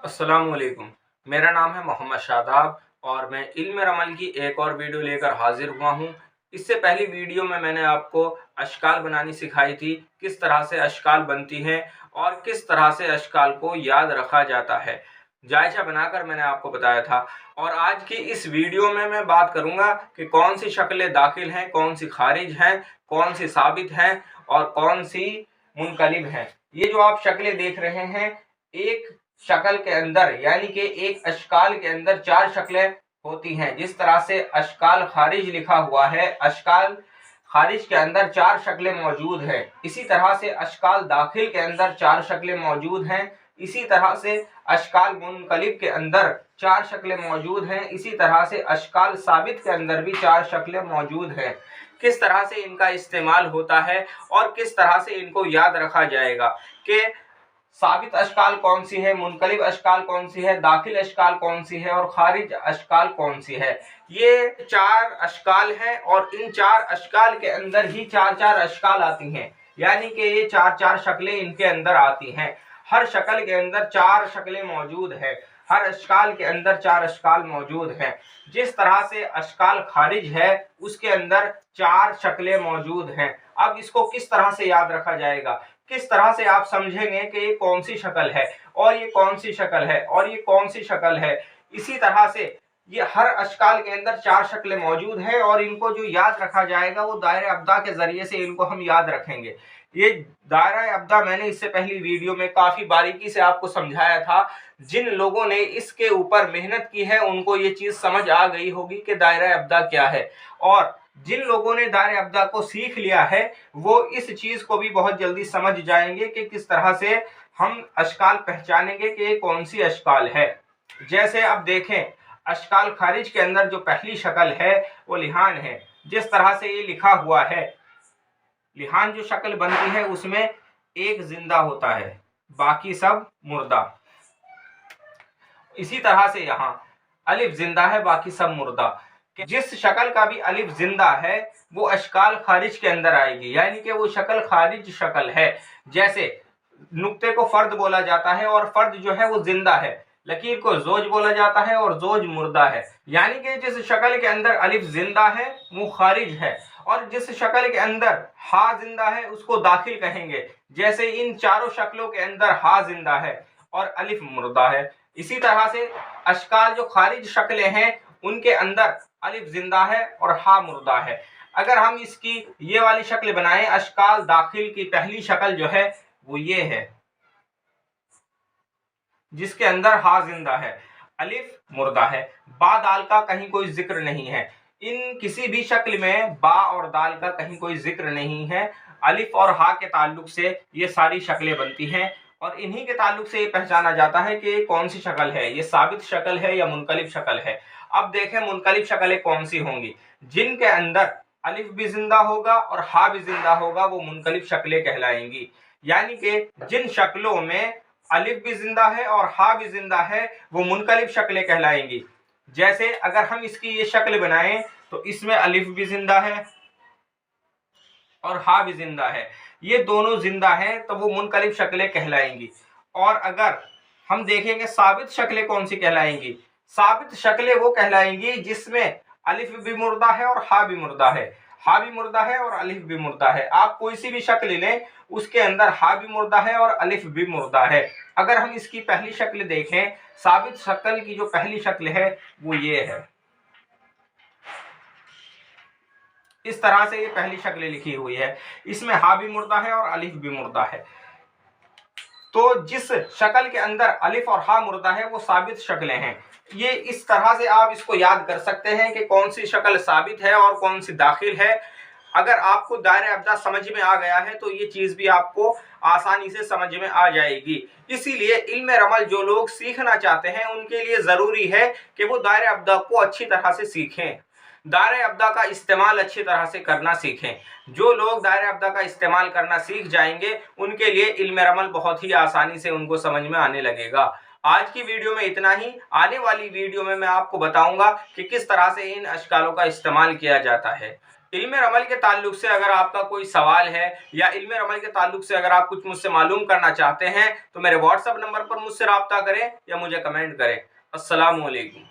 अस्सलामुअलैकुम। मेरा नाम है मोहम्मद शादाब और मैं इल्म रमल की एक और वीडियो लेकर हाजिर हुआ हूँ। इससे पहली वीडियो में मैंने आपको अशकाल बनानी सिखाई थी, किस तरह से अशकाल बनती हैं और किस तरह से अशकाल को याद रखा जाता है। जायजा बनाकर मैंने आपको बताया था। और आज की इस वीडियो में मैं बात करूँगा कि कौन सी शक्लें दाखिल हैं, कौन सी खारिज हैं, कौन सी साबित हैं और कौन सी मुनकलिब हैं। ये जो आप शक्लें देख रहे हैं, एक शक्ल के अंदर यानी कि एक अशकाल के अंदर 4 शक्लें होती हैं। जिस तरह से अशकाल खारिज लिखा हुआ है, अशकाल खारिज के अंदर 4 शक्लें मौजूद हैं। इसी तरह से अशकाल दाखिल के अंदर 4 शक्लें मौजूद हैं। इसी तरह से अशकाल मुनकलिब के अंदर 4 शक्लें मौजूद हैं। इसी तरह से अशकाल साबित के अंदर भी 4 शक्लें मौजूद हैं। किस तरह से इनका इस्तेमाल होता है और किस तरह से इनको याद रखा जाएगा कि साबित अशकाल कौन सी है, मुनकलिब अशकाल कौन सी है, दाखिल अशकाल कौन सी है और खारिज अशकाल कौन सी है। ये 4 अशकाल हैं और इन 4 अशकाल के अंदर ही 4 अशकाल आती हैं, यानी कि ये 4 शक्लें इनके अंदर आती हैं। हर शक्ल के अंदर 4 शक्लें मौजूद हैं, हर अशकाल के अंदर 4 अशकाल मौजूद हैं। जिस तरह से अशकाल खारिज है उसके अंदर 4 शक्लें मौजूद हैं। अब इसको किस तरह से याद रखा जाएगा, किस तरह से आप समझेंगे कि ये कौन सी शक्ल है और ये कौन सी शक्ल है और ये कौन सी शक्ल है। इसी तरह से ये हर अशकाल के अंदर 4 शक्लें मौजूद हैं और इनको जो याद रखा जाएगा वो दायरा अब्दा के जरिए से इनको हम याद रखेंगे। ये दायरा अब्दा मैंने इससे पहली वीडियो में काफ़ी बारीकी से आपको समझाया था। जिन लोगों ने इसके ऊपर मेहनत की है उनको ये चीज़ समझ आ गई होगी कि दायरा अब्दा क्या है, और जिन लोगों ने दायरा अब्दा को सीख लिया है वो इस चीज़ को भी बहुत जल्दी समझ जाएंगे कि किस तरह से हम अशकाल पहचानेंगे कि ये कौन सी अशकाल है। जैसे अब देखें, अशकाल खारिज के अंदर जो पहली शक्ल है वो लिहान है। जिस तरह से ये लिखा हुआ है, लिहान जो शक्ल बनती है उसमें एक जिंदा होता है, बाकी सब मुर्दा। इसी तरह से यहाँ अलिफ जिंदा है, बाकी सब मुर्दा। जिस शक्ल का भी अलिफ जिंदा है वो अशकाल खारिज के अंदर आएगी, यानी कि वो शक्ल खारिज शक्ल है। जैसे नुक्ते को फर्द बोला जाता है और फर्द जो है वो जिंदा है, लकीर को जोज बोला जाता है और जोज मुर्दा है। यानी कि जिस शक्ल के अंदर अलिफ जिंदा है वो खारिज है और जिस शक्ल के अंदर हा जिंदा है उसको दाखिल कहेंगे। जैसे इन चारों शक्लों के अंदर हा जिंदा है और अलिफ मुर्दा है। इसी तरह से अशकाल जो खारिज शक्लें हैं उनके अंदर अलिफ जिंदा है और हा मुर्दा है। अगर हम इसकी ये वाली शक्ल बनाएं, अशकाल दाखिल की पहली शक्ल जो है वो ये है, जिसके अंदर हा जिंदा है, अलिफ मुर्दा है, बा दाल का कहीं कोई जिक्र नहीं है। इन किसी भी शक्ल में बा और दाल का कहीं कोई जिक्र नहीं है। अलिफ और हा के ताल्लुक से ये सारी शक्लें बनती हैं और इन्हीं के ताल्लुक से ये पहचाना जाता है कि कौन सी शक्ल है, ये साबित शक्ल है या मुनकलिब शक्ल है। अब देखें मुनकलिब शक्लें कौन सी होंगी। जिनके अंदर अलिफ भी जिंदा होगा और हा भी जिंदा होगा वो मुनकलिब शक्लें कहलाएंगी। यानी कि जिन शक्लों में अलिफ भी जिंदा है और हा भी जिंदा है वो मुनकलिब शक्लें कहलाएंगी। जैसे अगर हम इसकी ये शक्ल बनाएं तो इसमें अलिफ भी जिंदा है और हा भी जिंदा है, ये दोनों जिंदा हैं तो वो मुनकलिब शक्लें कहलाएंगी। और अगर हम देखेंगे साबित शक्लें कौन सी कहलाएंगी, साबित शक्लें वो कहलाएंगी जिसमें अलिफ भी मुर्दा है और हा भी मुर्दा है, हा भी मुर्दा है और अलिफ भी मुर्दा है। आप कोई सी भी शक्ल लें उसके अंदर हा भी मुर्दा है और अलिफ भी मुर्दा है। अगर हम इसकी पहली शक्ल देखें, साबित शक्ल की जो पहली शक्ल है वो ये है। इस तरह से ये पहली शक्ल लिखी हुई है, इसमें हा भी मुर्दा है और अलिफ भी मुर्दा है। तो जिस शक्ल के अंदर अलिफ और हा मुर्दा है वो साबित शक्लें हैं। ये इस तरह से आप इसको याद कर सकते हैं कि कौन सी शक्ल साबित है और कौन सी दाखिल है। अगर आपको दायरा अब्दा समझ में आ गया है तो ये चीज़ भी आपको आसानी से समझ में आ जाएगी। इसीलिए इल्म रमल जो लोग सीखना चाहते हैं उनके लिए ज़रूरी है कि वो दायरा अब्दा को अच्छी तरह से सीखें, दायरा अब्दा का इस्तेमाल अच्छी तरह से करना सीखें। जो लोग दायरा अब्दा का इस्तेमाल करना सीख जाएंगे उनके लिए इल्म रमल बहुत ही आसानी से उनको समझ में आने लगेगा। आज की वीडियो में इतना ही। आने वाली वीडियो में मैं आपको बताऊंगा कि किस तरह से इन अशकालों का इस्तेमाल किया जाता है। इल्म रमल के ताल्लुक से अगर आपका कोई सवाल है या इल्म रमल के ताल्लुक से अगर आप कुछ मुझसे मालूम करना चाहते हैं तो मेरे व्हाट्सएप नंबर पर मुझसे राब्ता करें या मुझे कमेंट करें। अस्सलामु अलैकुम।